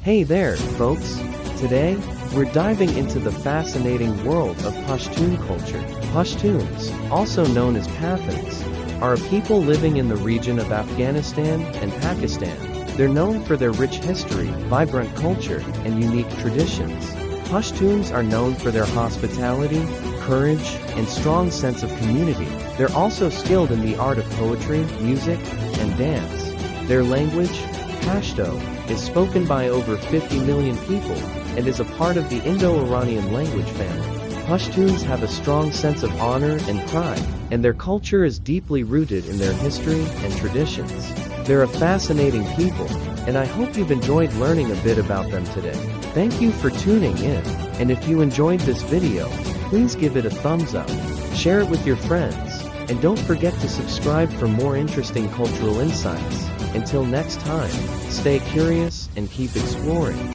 Hey there, folks! Today, we're diving into the fascinating world of Pashtun culture. Pashtuns, also known as Pathans, are a people living in the region of Afghanistan and Pakistan. They're known for their rich history, vibrant culture, and unique traditions. Pashtuns are known for their hospitality, courage, and strong sense of community. They're also skilled in the art of poetry, music, and dance. Their language, Pashtun, is spoken by over 50 million people, and is a part of the Indo-Iranian language family. Pashtuns have a strong sense of honor and pride, and their culture is deeply rooted in their history and traditions. They're a fascinating people, and I hope you've enjoyed learning a bit about them today. Thank you for tuning in, and if you enjoyed this video, please give it a thumbs up, share it with your friends, and don't forget to subscribe for more interesting cultural insights. Until next time, stay curious and keep exploring.